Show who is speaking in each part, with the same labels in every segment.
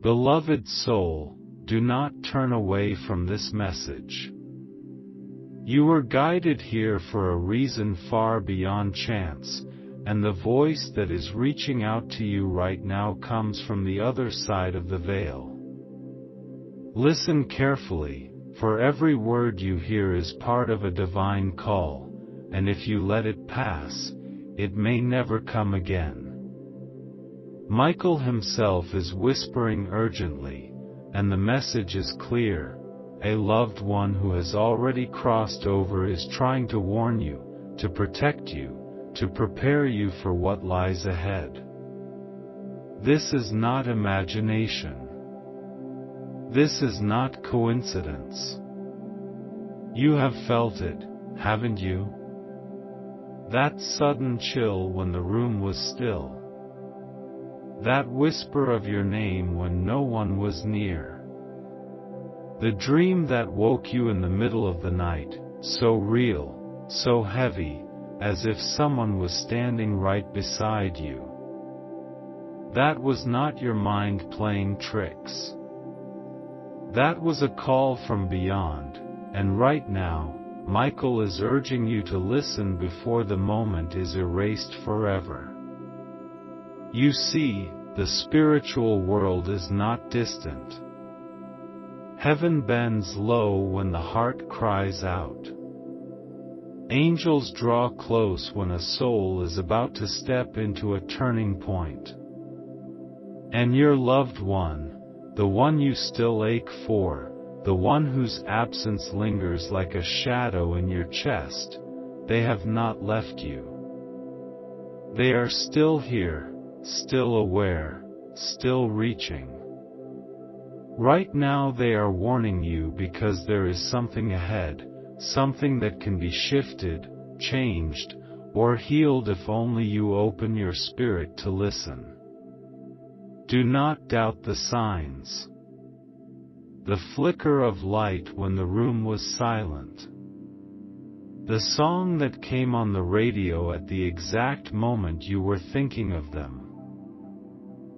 Speaker 1: Beloved soul, do not turn away from this message. You were guided here for a reason far beyond chance, and the voice that is reaching out to you right now comes from the other side of the veil. Listen carefully, for every word you hear is part of a divine call, and if you let it pass, it may never come again. Michael himself is whispering urgently, and the message is clear. A loved one who has already crossed over is trying to warn you, to protect you, to prepare you for what lies ahead. This is not imagination. This is not coincidence. You have felt it, haven't you? That sudden chill when the room was still. That whisper of your name when no one was near. The dream that woke you in the middle of the night, so real, so heavy, as if someone was standing right beside you. That was not your mind playing tricks. That was a call from beyond, and right now, Michael is urging you to listen before the moment is erased forever. You see, the spiritual world is not distant. Heaven bends low when the heart cries out. Angels draw close when a soul is about to step into a turning point. And your loved one, the one you still ache for, the one whose absence lingers like a shadow in your chest, they have not left you. They are still here, still aware, still reaching. Right now they are warning you because there is something ahead, something that can be shifted, changed, or healed if only you open your spirit to listen. Do not doubt the signs. The flicker of light when the room was silent. The song that came on the radio at the exact moment you were thinking of them.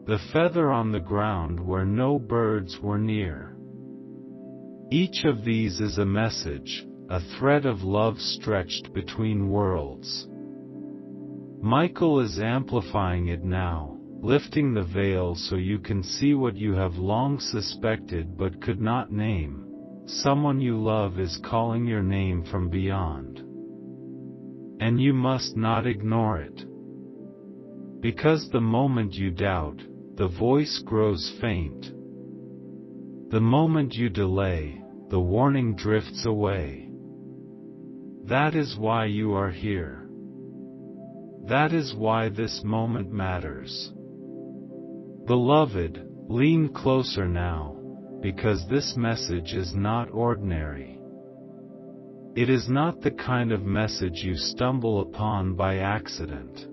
Speaker 1: The feather on the ground where no birds were near. Each of these is a message, a thread of love stretched between worlds. Michael is amplifying it now, lifting the veil so you can see what you have long suspected but could not name. Someone you love is calling your name from beyond. And you must not ignore it. Because the moment you doubt, the voice grows faint. The moment you delay, the warning drifts away. That is why you are here. That is why this moment matters. Beloved, lean closer now, because this message is not ordinary. It is not the kind of message you stumble upon by accident.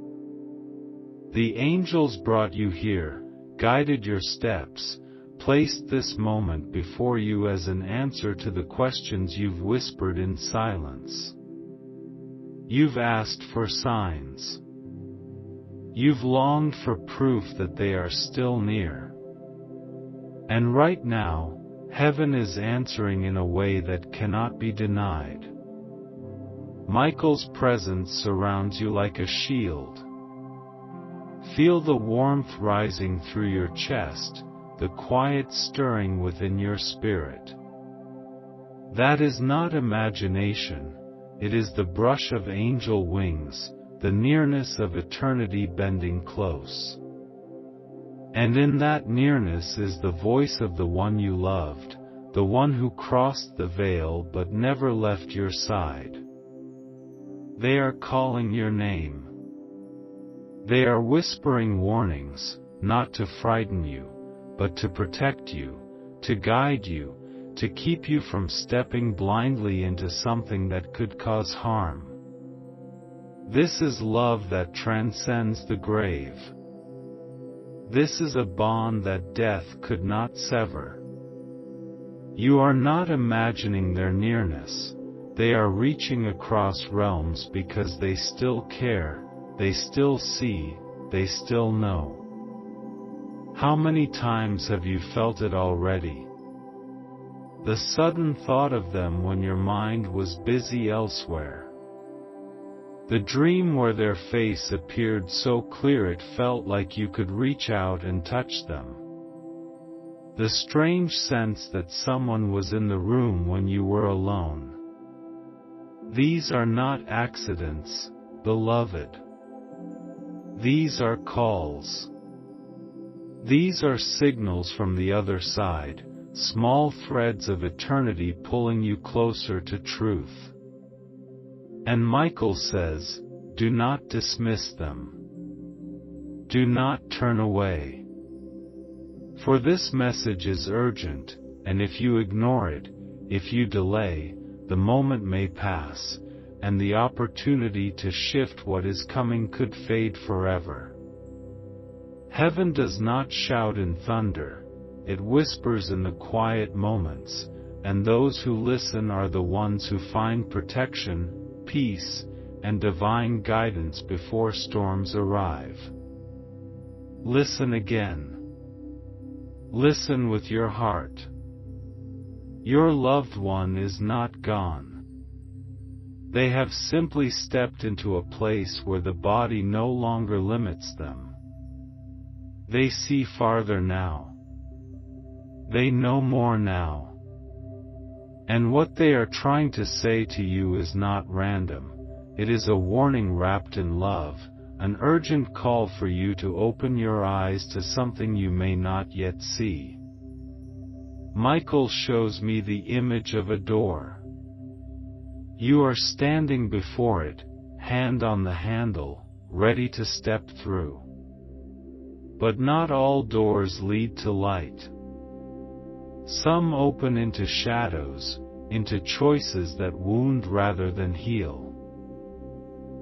Speaker 1: The angels brought you here, guided your steps, placed this moment before you as an answer to the questions you've whispered in silence. You've asked for signs. You've longed for proof that they are still near. And right now, heaven is answering in a way that cannot be denied. Michael's presence surrounds you like a shield. Feel the warmth rising through your chest, the quiet stirring within your spirit. That is not imagination, it is the brush of angel wings, the nearness of eternity bending close. And in that nearness is the voice of the one you loved, the one who crossed the veil but never left your side. They are calling your name. They are whispering warnings, not to frighten you, but to protect you, to guide you, to keep you from stepping blindly into something that could cause harm. This is love that transcends the grave. This is a bond that death could not sever. You are not imagining their nearness. They are reaching across realms because they still care, they still see, they still know. How many times have you felt it already? The sudden thought of them when your mind was busy elsewhere. The dream where their face appeared so clear it felt like you could reach out and touch them. The strange sense that someone was in the room when you were alone. These are not accidents, beloved. These are calls. These are signals from the other side, small threads of eternity pulling you closer to truth. And Michael says, do not dismiss them. Do not turn away. For this message is urgent, and if you ignore it, if you delay, the moment may pass, and the opportunity to shift what is coming could fade forever. Heaven does not shout in thunder, it whispers in the quiet moments, and those who listen are the ones who find protection, peace, and divine guidance before storms arrive. Listen again. Listen with your heart. Your loved one is not gone. They have simply stepped into a place where the body no longer limits them. They see farther now. They know more now. And what they are trying to say to you is not random. It is a warning wrapped in love, an urgent call for you to open your eyes to something you may not yet see. Michael shows me the image of a door. You are standing before it, hand on the handle, ready to step through. But not all doors lead to light. Some open into shadows, into choices that wound rather than heal.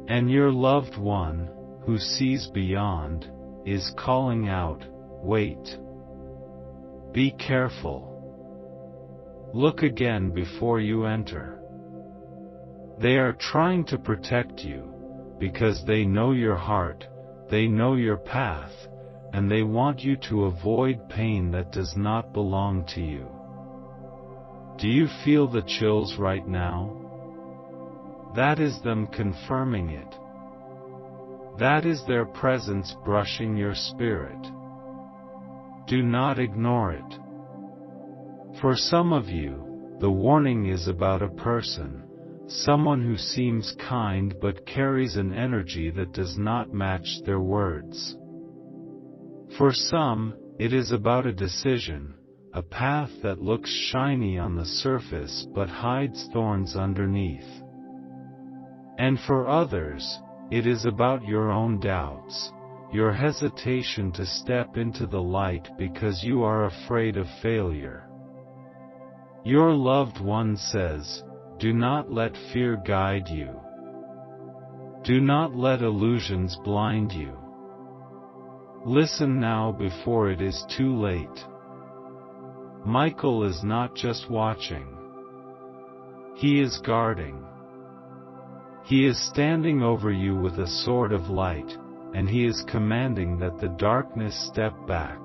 Speaker 1: And your loved one, who sees beyond, is calling out, wait. Be careful. Look again before you enter. They are trying to protect you, because they know your heart, they know your path, and they want you to avoid pain that does not belong to you. Do you feel the chills right now? That is them confirming it. That is their presence brushing your spirit. Do not ignore it. For some of you, the warning is about a person, someone who seems kind but carries an energy that does not match their words. For some, it is about a decision, a path that looks shiny on the surface but hides thorns underneath. And for others, it is about your own doubts, your hesitation to step into the light because you are afraid of failure. Your loved one says, do not let fear guide you. Do not let illusions blind you. Listen now before it is too late. Michael is not just watching. He is guarding. He is standing over you with a sword of light, and he is commanding that the darkness step back.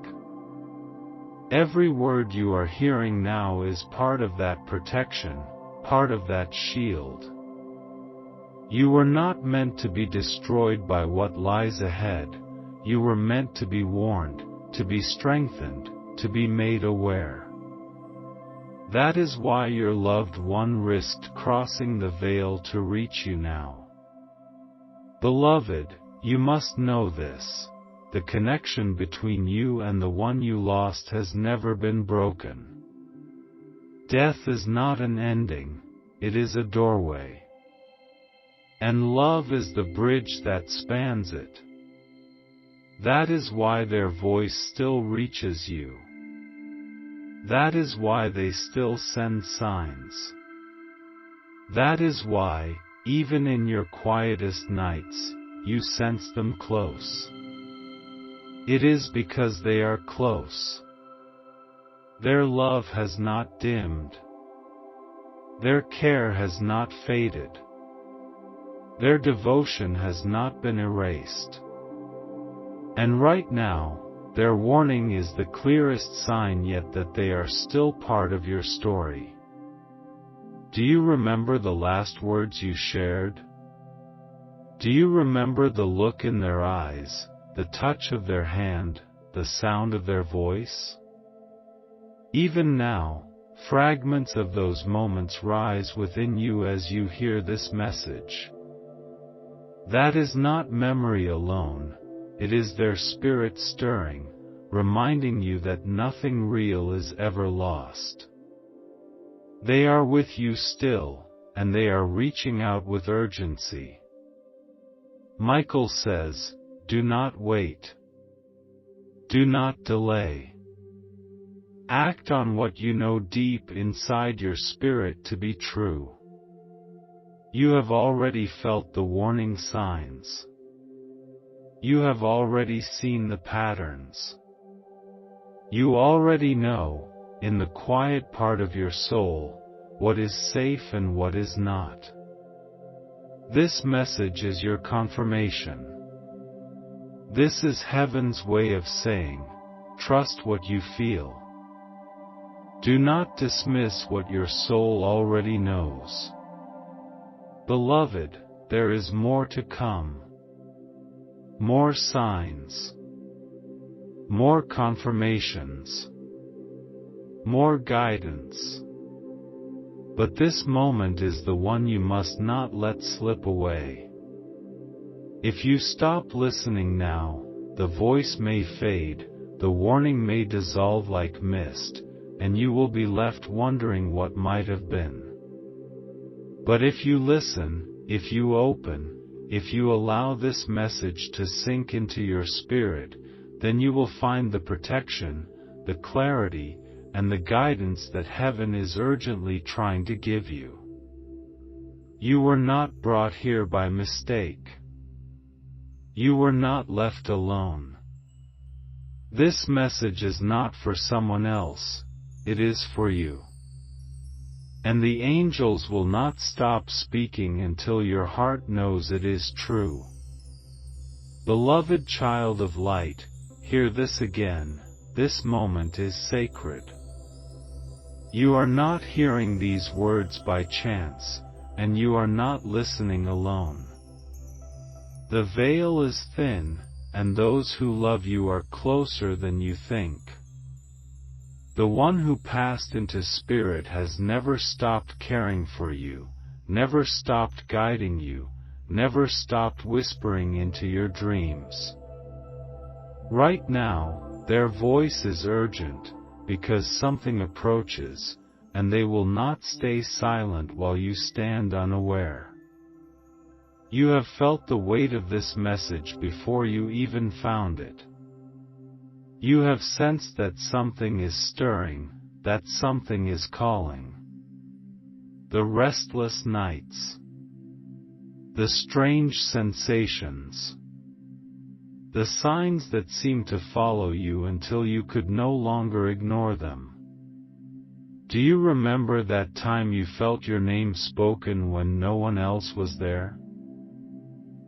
Speaker 1: Every word you are hearing now is part of that protection, part of that shield. You were not meant to be destroyed by what lies ahead. You were meant to be warned, to be strengthened, to be made aware. That is why your loved one risked crossing the veil to reach you now. Beloved, you must know this. The connection between you and the one you lost has never been broken. Death is not an ending, it is a doorway. And love is the bridge that spans it. That is why their voice still reaches you. That is why they still send signs. That is why, even in your quietest nights, you sense them close. It is because they are close. Their love has not dimmed. Their care has not faded. Their devotion has not been erased. And right now, Their warning is the clearest sign yet that they are still part of your story. Do you remember the last words you shared? Do you remember the look in their eyes, the touch of their hand, the sound of their voice? Even now, fragments of those moments rise within you as you hear this message. That is not memory alone, it is their spirit stirring, reminding you that nothing real is ever lost. They are with you still, and they are reaching out with urgency. Michael says, do not wait. Do not delay. Act on what you know deep inside your spirit to be true. You have already felt the warning signs. You have already seen the patterns. You already know, in the quiet part of your soul, what is safe and what is not. This message is your confirmation. This is heaven's way of saying, trust what you feel. Do not dismiss what your soul already knows. Beloved, there is more to come. More signs. More confirmations. More guidance. But this moment is the one you must not let slip away. If you stop listening now, the voice may fade, the warning may dissolve like mist, and you will be left wondering what might have been. But if you listen, if you open, if you allow this message to sink into your spirit, then you will find the protection, the clarity, and the guidance that heaven is urgently trying to give you. You were not brought here by mistake. You were not left alone. This message is not for someone else, it is for you. And the angels will not stop speaking until your heart knows it is true. Beloved child of light, hear this again, this moment is sacred. You are not hearing these words by chance, and you are not listening alone. The veil is thin, and those who love you are closer than you think. The one who passed into spirit has never stopped caring for you, never stopped guiding you, never stopped whispering into your dreams. Right now, their voice is urgent, because something approaches, and they will not stay silent while you stand unaware. You have felt the weight of this message before you even found it. You have sensed that something is stirring, that something is calling. The restless nights. The strange sensations. The signs that seem to follow you until you could no longer ignore them. Do you remember that time you felt your name spoken when no one else was there?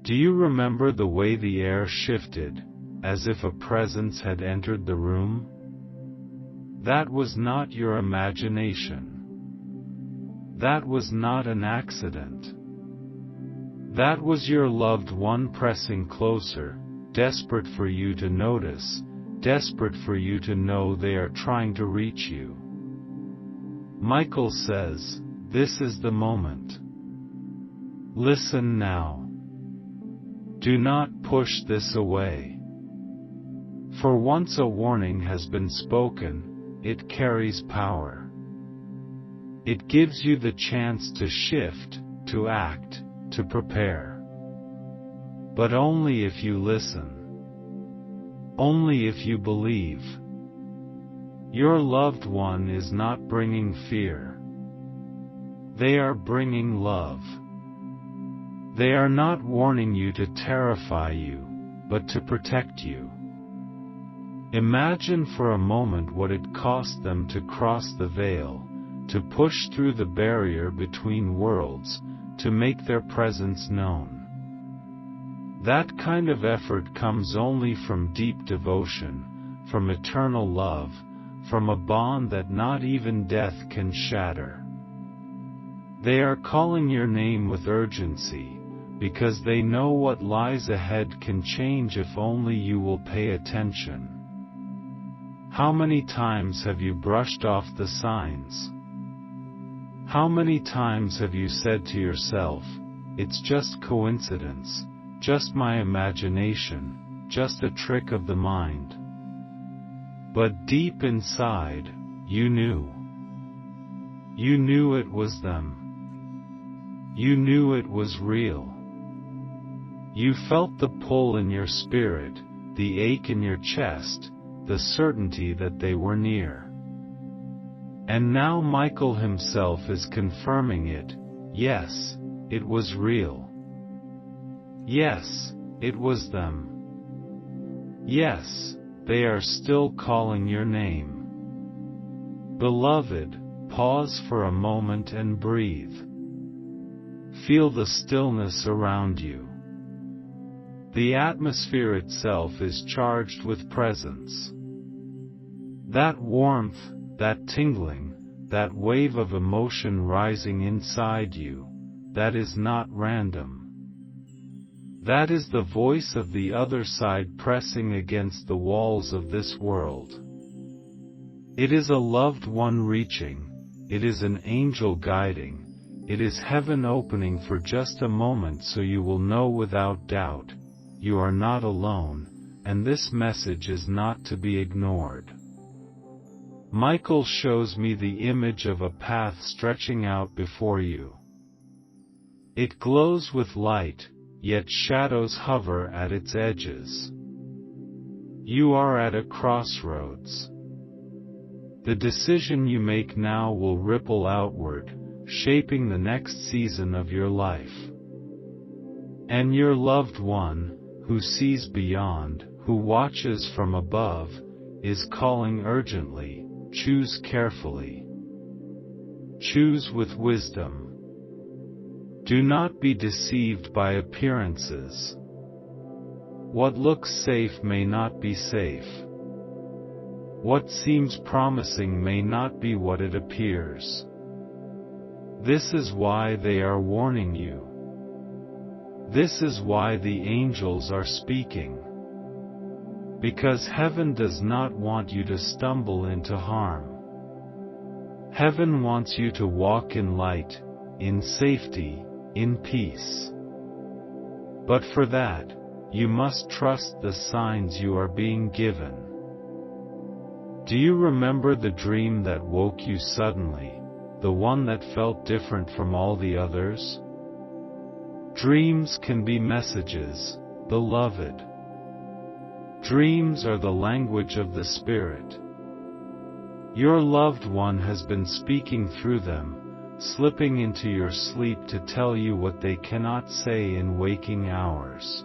Speaker 1: Do you remember the way the air shifted, as if a presence had entered the room? That was not your imagination. That was not an accident. That was your loved one pressing closer, desperate for you to notice, desperate for you to know they are trying to reach you. Michael says, this is the moment. Listen now. Do not push this away. For once a warning has been spoken, it carries power. It gives you the chance to shift, to act, to prepare. But only if you listen. Only if you believe. Your loved one is not bringing fear. They are bringing love. They are not warning you to terrify you, but to protect you. Imagine for a moment what it cost them to cross the veil, to push through the barrier between worlds, to make their presence known. That kind of effort comes only from deep devotion, from eternal love, from a bond that not even death can shatter. They are calling your name with urgency, because they know what lies ahead can change if only you will pay attention. How many times have you brushed off the signs? How many times have you said to yourself, "It's just coincidence, just my imagination, just a trick of the mind"? But deep inside, you knew. You knew it was them. You knew it was real. You felt the pull in your spirit, the ache in your chest, the certainty that they were near. And now Michael himself is confirming it. Yes, it was real. Yes, it was them. Yes, they are still calling your name. Beloved, pause for a moment and breathe. Feel the stillness around you. The atmosphere itself is charged with presence. That warmth, that tingling, that wave of emotion rising inside you, that is not random. That is the voice of the other side pressing against the walls of this world. It is a loved one reaching, it is an angel guiding, it is heaven opening for just a moment so you will know without doubt, you are not alone, and this message is not to be ignored. Michael shows me the image of a path stretching out before you. It glows with light, yet shadows hover at its edges. You are at a crossroads. The decision you make now will ripple outward, shaping the next season of your life. And your loved one, who sees beyond, who watches from above, is calling urgently, choose carefully. Choose with wisdom. Do not be deceived by appearances. What looks safe may not be safe. What seems promising may not be what it appears. This is why they are warning you. This is why the angels are speaking. Because heaven does not want you to stumble into harm. Heaven wants you to walk in light, in safety, in peace. But for that, you must trust the signs you are being given. Do you remember the dream that woke you suddenly, the one that felt different from all the others? Dreams can be messages, beloved. Dreams are the language of the Spirit. Your loved one has been speaking through them, slipping into your sleep to tell you what they cannot say in waking hours.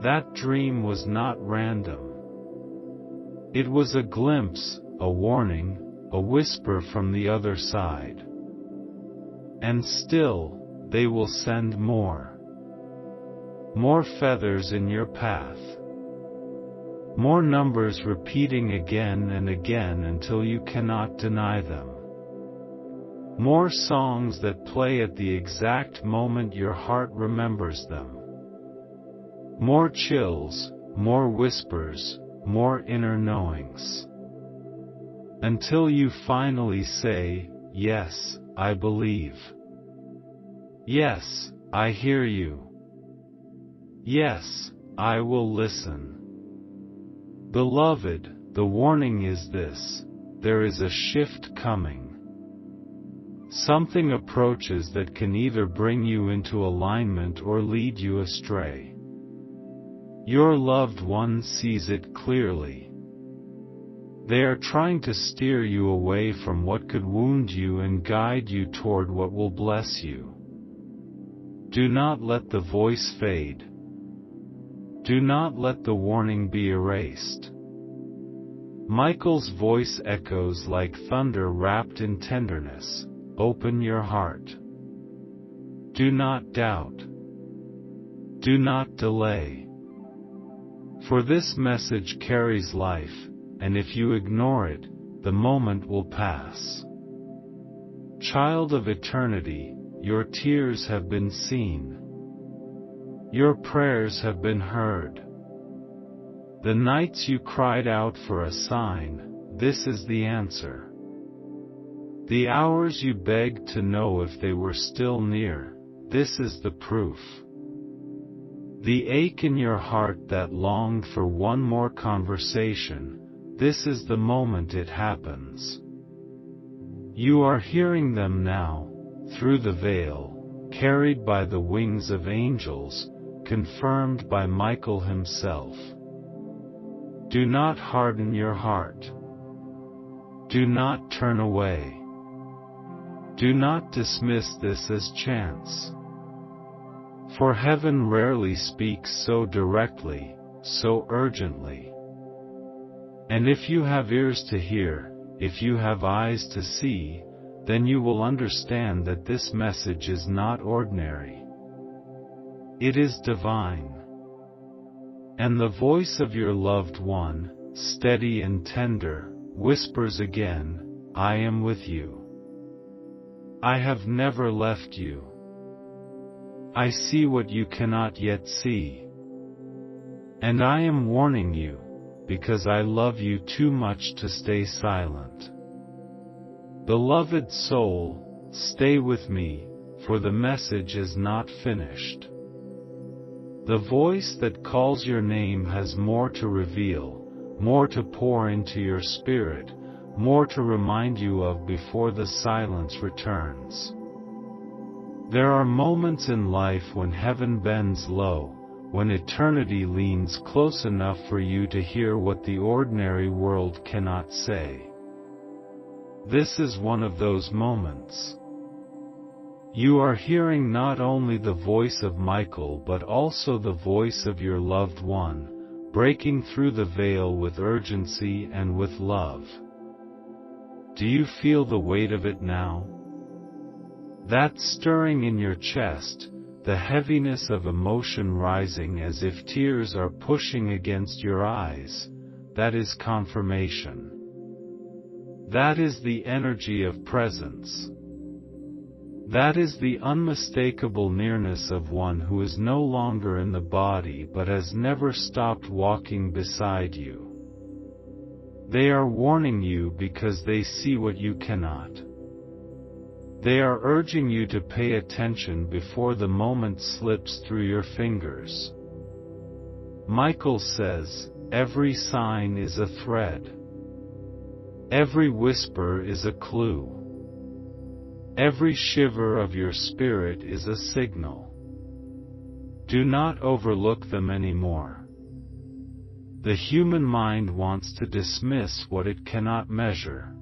Speaker 1: That dream was not random. It was a glimpse, a warning, a whisper from the other side. And still, they will send more. More feathers in your path. More numbers repeating again and again until you cannot deny them. More songs that play at the exact moment your heart remembers them. More chills, more whispers, more inner knowings. Until you finally say, "Yes, I believe. Yes, I hear you. Yes, I will listen." Beloved, the warning is this: there is a shift coming. Something approaches that can either bring you into alignment or lead you astray. Your loved one sees it clearly. They are trying to steer you away from what could wound you and guide you toward what will bless you. Do not let the voice fade. Do not let the warning be erased. Michael's voice echoes like thunder wrapped in tenderness. Open your heart. Do not doubt. Do not delay. For this message carries life, and if you ignore it, the moment will pass. Child of eternity, your tears have been seen. Your prayers have been heard. The nights you cried out for a sign, this is the answer. The hours you begged to know if they were still near, this is the proof. The ache in your heart that longed for one more conversation, this is the moment it happens. You are hearing them now, through the veil, carried by the wings of angels, confirmed by Michael himself. Do not harden your heart. Do not turn away. Do not dismiss this as chance. For heaven rarely speaks so directly, so urgently. And if you have ears to hear, if you have eyes to see, then you will understand that this message is not ordinary. It is divine. And the voice of your loved one, steady and tender, whispers again, I am with you. I have never left you. I see what you cannot yet see. And I am warning you, because I love you too much to stay silent. Beloved soul, stay with me, for the message is not finished. The voice that calls your name has more to reveal, more to pour into your spirit, more to remind you of before the silence returns. There are moments in life when heaven bends low, when eternity leans close enough for you to hear what the ordinary world cannot say. This is one of those moments. You are hearing not only the voice of Michael but also the voice of your loved one, breaking through the veil with urgency and with love. Do you feel the weight of it now? That stirring in your chest, the heaviness of emotion rising as if tears are pushing against your eyes, that is confirmation. That is the energy of presence. That is the unmistakable nearness of one who is no longer in the body but has never stopped walking beside you. They are warning you because they see what you cannot. They are urging you to pay attention before the moment slips through your fingers. Michael says, every sign is a thread. Every whisper is a clue. Every shiver of your spirit is a signal. Do not overlook them anymore. The human mind wants to dismiss what it cannot measure.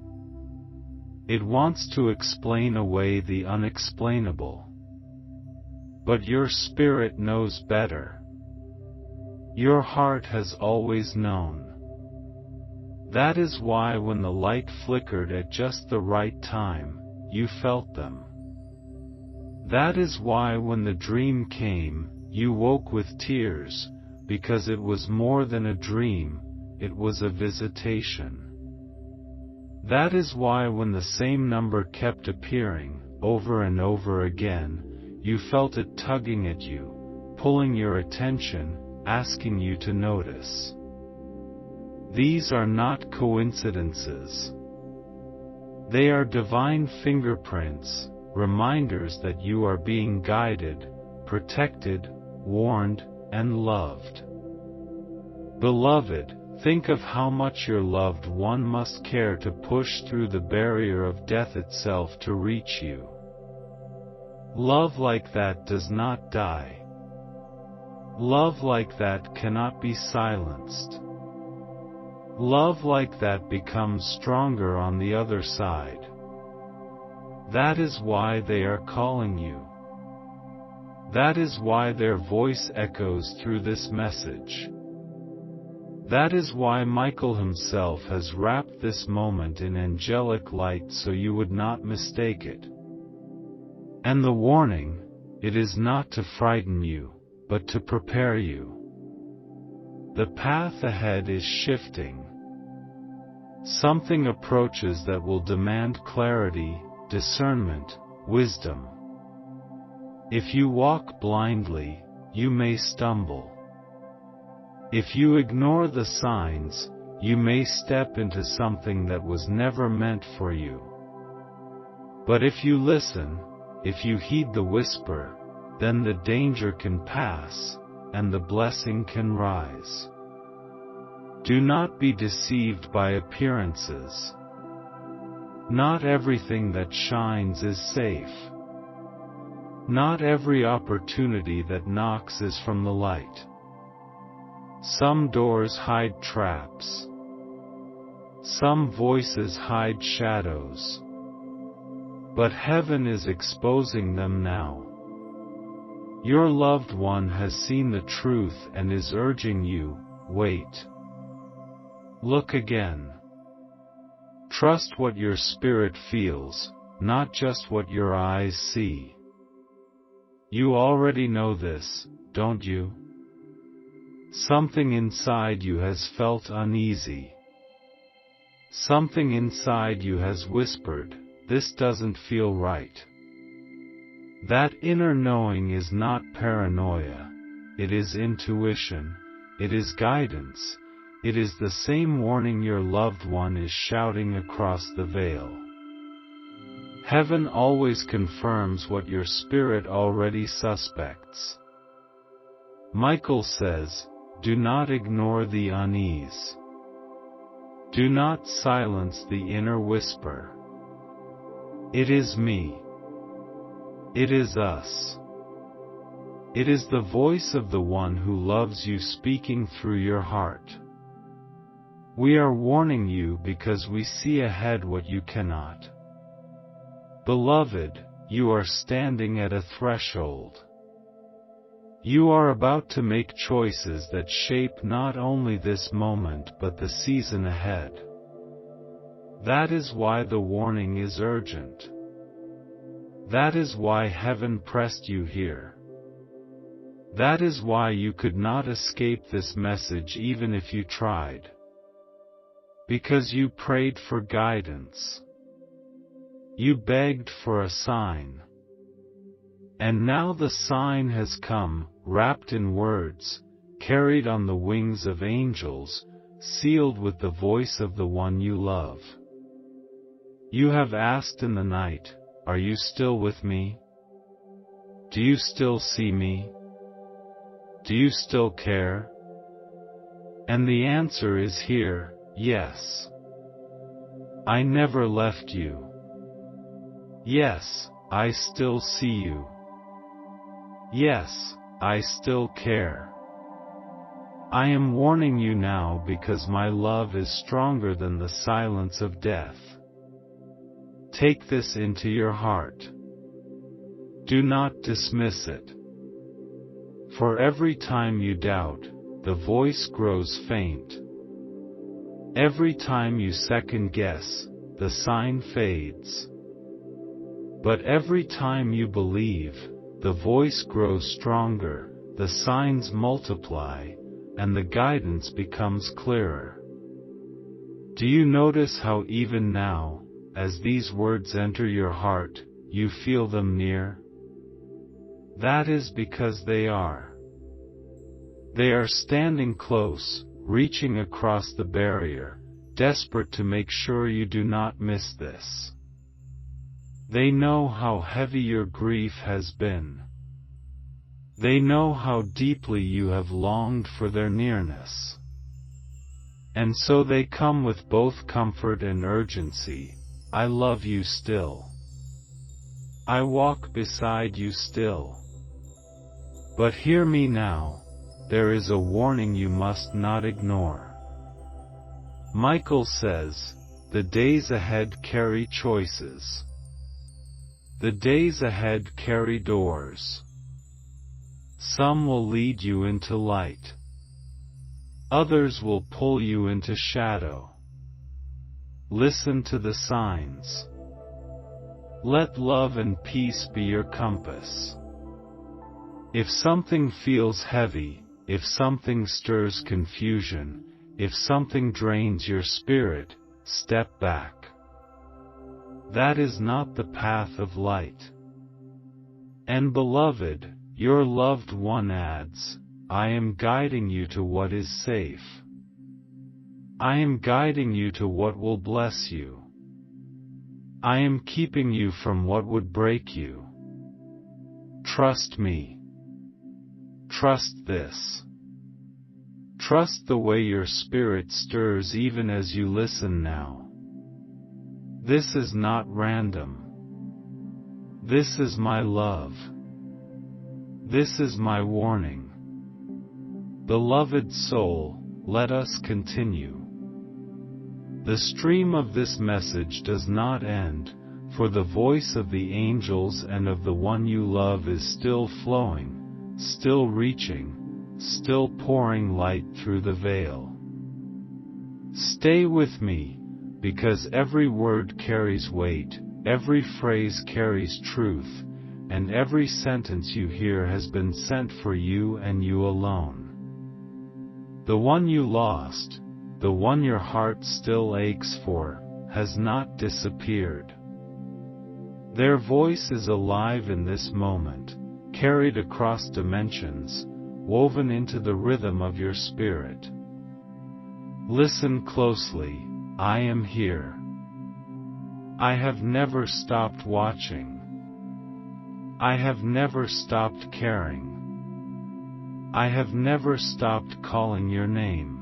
Speaker 1: It wants to explain away the unexplainable. But your spirit knows better. Your heart has always known. That is why when the light flickered at just the right time, you felt them. That is why when the dream came, you woke with tears, because it was more than a dream, it was a visitation. That is why when the same number kept appearing, over and over again, you felt it tugging at you, pulling your attention, asking you to notice. These are not coincidences. They are divine fingerprints, reminders that you are being guided, protected, warned, and loved. Beloved, think of how much your loved one must care to push through the barrier of death itself to reach you. Love like that does not die. Love like that cannot be silenced. Love like that becomes stronger on the other side. That is why they are calling you. That is why their voice echoes through this message. That is why Michael himself has wrapped this moment in angelic light so you would not mistake it. And the warning, it is not to frighten you, but to prepare you. The path ahead is shifting. Something approaches that will demand clarity, discernment, wisdom. If you walk blindly, you may stumble. If you ignore the signs, you may step into something that was never meant for you. But if you listen, if you heed the whisper, then the danger can pass, and the blessing can rise. Do not be deceived by appearances. Not everything that shines is safe. Not every opportunity that knocks is from the light. Some doors hide traps. Some voices hide shadows. But heaven is exposing them now. Your loved one has seen the truth and is urging you, wait. Look again. Trust what your spirit feels, not just what your eyes see. You already know this, don't you? Something inside you has felt uneasy. Something inside you has whispered, this doesn't feel right. That inner knowing is not paranoia, it is intuition, it is guidance, it is the same warning your loved one is shouting across the veil. Heaven always confirms what your spirit already suspects. Michael says, do not ignore the unease. Do not silence the inner whisper. It is me. It is us. It is the voice of the one who loves you speaking through your heart. We are warning you because we see ahead what you cannot. Beloved, you are standing at a threshold. You are about to make choices that shape not only this moment but the season ahead. That is why the warning is urgent. That is why heaven pressed you here. That is why you could not escape this message even if you tried. Because you prayed for guidance. You begged for a sign. And now the sign has come, wrapped in words, carried on the wings of angels, sealed with the voice of the one you love. You have asked in the night, are you still with me? Do you still see me? Do you still care? And the answer is here, yes. I never left you. Yes, I still see you. Yes, I still care. I am warning you now because my love is stronger than the silence of death. Take this into your heart. Do not dismiss it. For every time you doubt, the voice grows faint. Every time you second guess, the sign fades. But every time you believe, the voice grows stronger, the signs multiply, and the guidance becomes clearer. Do you notice how even now, as these words enter your heart, you feel them near? That is because they are. They are standing close, reaching across the barrier, desperate to make sure you do not miss this. They know how heavy your grief has been. They know how deeply you have longed for their nearness. And so they come with both comfort and urgency. I love you still. I walk beside you still. But hear me now, there is a warning you must not ignore. Michael says, the days ahead carry choices. The days ahead carry doors. Some will lead you into light. Others will pull you into shadow. Listen to the signs. Let love and peace be your compass. If something feels heavy, if something stirs confusion, if something drains your spirit, step back. That is not the path of light. And beloved, your loved one adds, I am guiding you to what is safe. I am guiding you to what will bless you. I am keeping you from what would break you. Trust me. Trust this. Trust the way your spirit stirs even as you listen now. This is not random. This is my love. This is my warning. Beloved soul, let us continue. The stream of this message does not end, for the voice of the angels and of the one you love is still flowing, still reaching, still pouring light through the veil. Stay with me, because every word carries weight, every phrase carries truth, and every sentence you hear has been sent for you and you alone. The one you lost, the one your heart still aches for, has not disappeared. Their voice is alive in this moment, carried across dimensions, woven into the rhythm of your spirit. Listen closely, I am here. I have never stopped watching. I have never stopped caring. I have never stopped calling your name.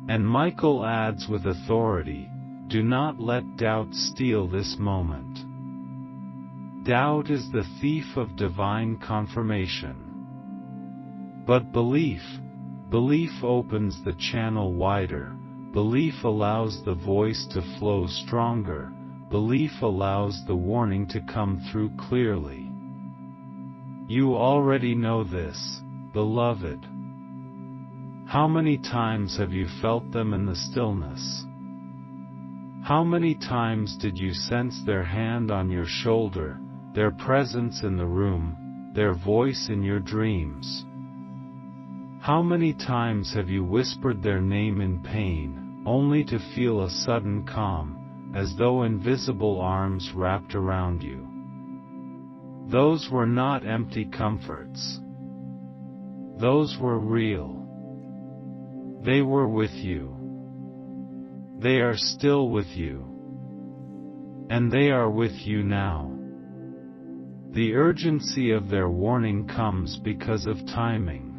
Speaker 1: And Michael adds with authority, do not let doubt steal this moment. Doubt is the thief of divine confirmation. But belief opens the channel wider, belief allows the voice to flow stronger, belief allows the warning to come through clearly. You already know this, beloved. How many times have you felt them in the stillness? How many times did you sense their hand on your shoulder, their presence in the room, their voice in your dreams? How many times have you whispered their name in pain, only to feel a sudden calm, as though invisible arms wrapped around you? Those were not empty comforts. Those were real. They were with you. They are still with you. And they are with you now. The urgency of their warning comes because of timing.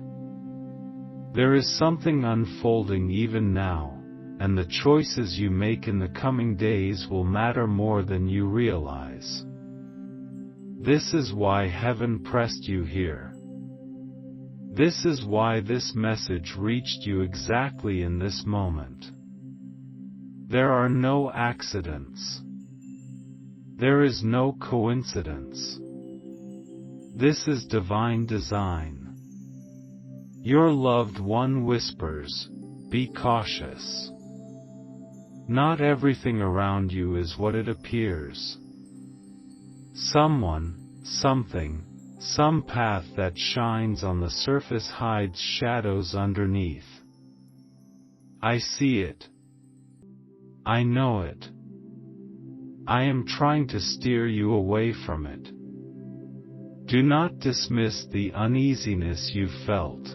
Speaker 1: There is something unfolding even now, and the choices you make in the coming days will matter more than you realize. This is why heaven pressed you here. This is why this message reached you exactly in this moment. There are no accidents. There is no coincidence. This is divine design. Your loved one whispers, be cautious. Not everything around you is what it appears. Someone, something, some path that shines on the surface hides shadows underneath. I see it. I know it. I am trying to steer you away from it. Do not dismiss the uneasiness you felt.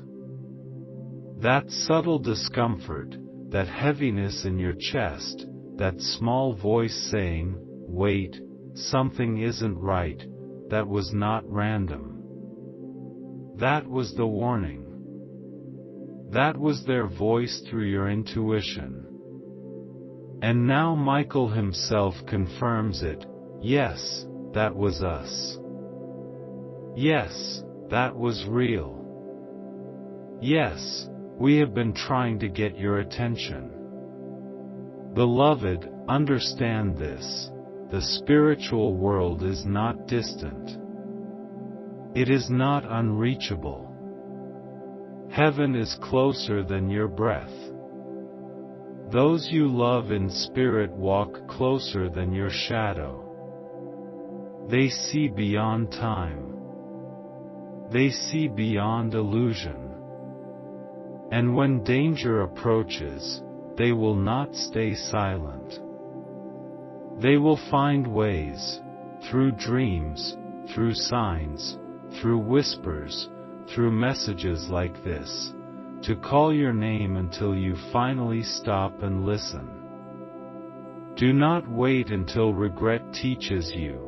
Speaker 1: That subtle discomfort, that heaviness in your chest, that small voice saying, wait, something isn't right, that was not random. That was the warning. That was their voice through your intuition. And now Michael himself confirms it, yes, that was us. Yes, that was real. Yes, we have been trying to get your attention. Beloved, understand this. The spiritual world is not distant. It is not unreachable. Heaven is closer than your breath. Those you love in spirit walk closer than your shadow. They see beyond time. They see beyond illusion. And when danger approaches, they will not stay silent. They will find ways, through dreams, through signs, through whispers, through messages like this, to call your name until you finally stop and listen. Do not wait until regret teaches you.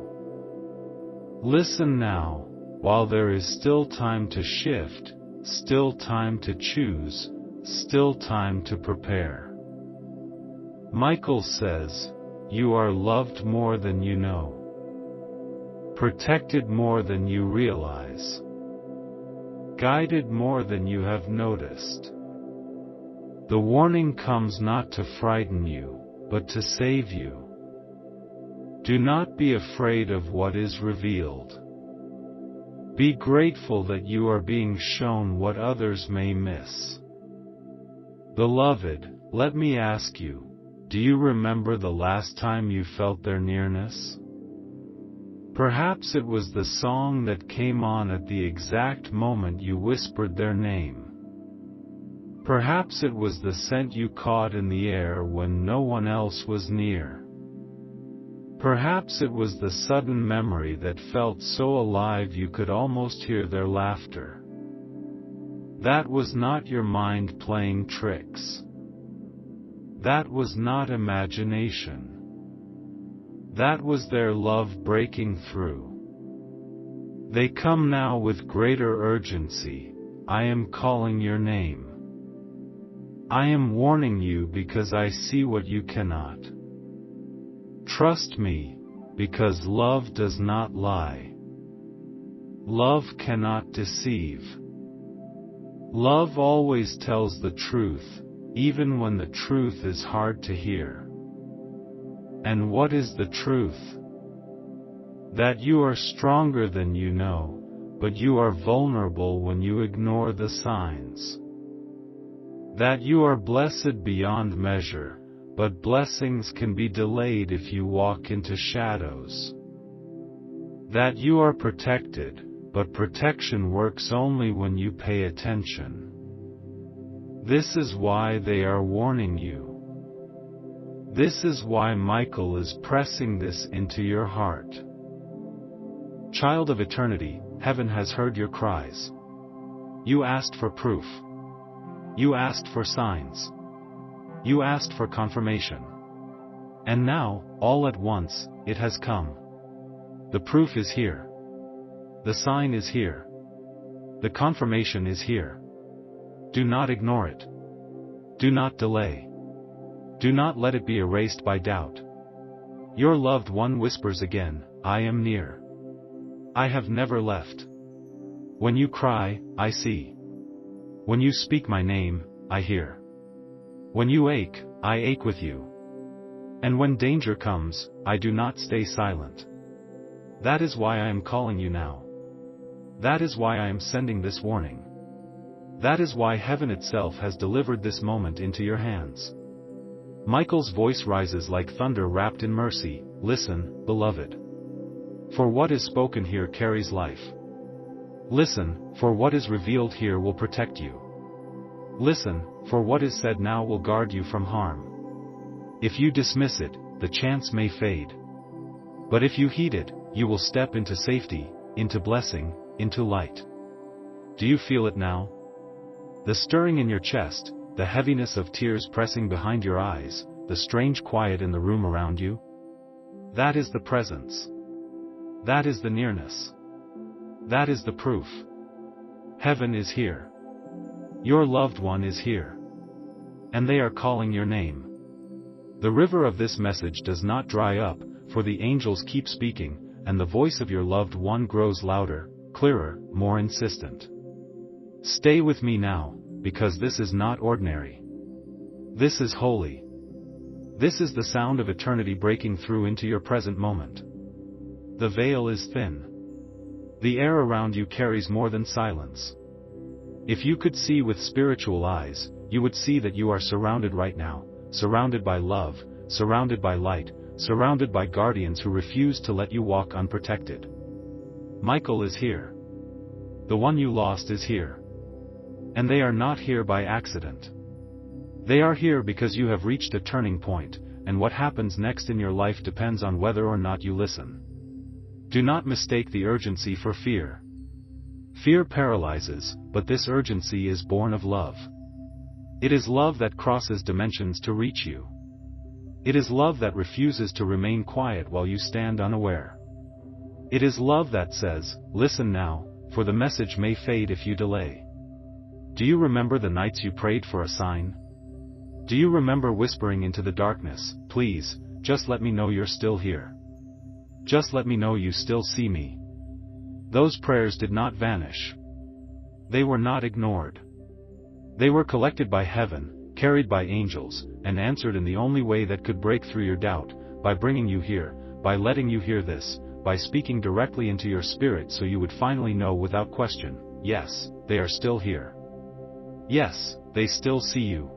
Speaker 1: Listen now, while there is still time to shift, still time to choose, still time to prepare. Michael says, you are loved more than you know, protected more than you realize, guided more than you have noticed. The warning comes not to frighten you, but to save you. Do not be afraid of what is revealed. Be grateful that you are being shown what others may miss. Beloved, let me ask you, do you remember the last time you felt their nearness? Perhaps it was the song that came on at the exact moment you whispered their name. Perhaps it was the scent you caught in the air when no one else was near. Perhaps it was the sudden memory that felt so alive you could almost hear their laughter. That was not your mind playing tricks. That was not imagination. That was their love breaking through. They come now with greater urgency. I am calling your name. I am warning you because I see what you cannot. Trust me, because love does not lie. Love cannot deceive. Love always tells the truth, even when the truth is hard to hear. And what is the truth? That you are stronger than you know, but you are vulnerable when you ignore the signs. That you are blessed beyond measure, but blessings can be delayed if you walk into shadows. That you are protected, but protection works only when you pay attention. This is why they are warning you. This is why Michael is pressing this into your heart. Child of eternity, heaven has heard your cries. You asked for proof. You asked for signs. You asked for confirmation. And now, all at once, it has come. The proof is here. The sign is here. The confirmation is here. Do not ignore it. Do not delay. Do not let it be erased by doubt. Your loved one whispers again, I am near. I have never left. When you cry, I see. When you speak my name, I hear. When you ache, I ache with you. And when danger comes, I do not stay silent. That is why I am calling you now. That is why I am sending this warning. That is why heaven itself has delivered this moment into your hands. Michael's voice rises like thunder wrapped in mercy. Listen, beloved. For what is spoken here carries life. Listen, for what is revealed here will protect you. Listen, for what is said now will guard you from harm. If you dismiss it, the chance may fade. But if you heed it, you will step into safety, into blessing, into light. Do you feel it now? The stirring in your chest, the heaviness of tears pressing behind your eyes, the strange quiet in the room around you? That is the presence. That is the nearness. That is the proof. Heaven is here. Your loved one is here. And they are calling your name. The river of this message does not dry up, for the angels keep speaking, and the voice of your loved one grows louder, clearer, more insistent. Stay with me now, because this is not ordinary. This is holy. This is the sound of eternity breaking through into your present moment. The veil is thin. The air around you carries more than silence. If you could see with spiritual eyes, you would see that you are surrounded right now, surrounded by love, surrounded by light, surrounded by guardians who refuse to let you walk unprotected. Michael is here. The one you lost is here. And they are not here by accident. They are here because you have reached a turning point, and what happens next in your life depends on whether or not you listen. Do not mistake the urgency for fear. Fear paralyzes, but this urgency is born of love. It is love that crosses dimensions to reach you. It is love that refuses to remain quiet while you stand unaware. It is love that says, listen now, for the message may fade if you delay. Do you remember the nights you prayed for a sign? Do you remember whispering into the darkness, please, just let me know you're still here. Just let me know you still see me. Those prayers did not vanish. They were not ignored. They were collected by heaven, carried by angels, and answered in the only way that could break through your doubt, by bringing you here, by letting you hear this, by speaking directly into your spirit so you would finally know without question, yes, they are still here. Yes, they still see you.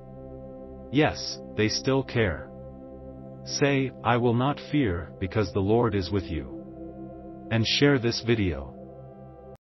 Speaker 1: Yes, they still care. Say, I will not fear, because the Lord is with you. And share this video.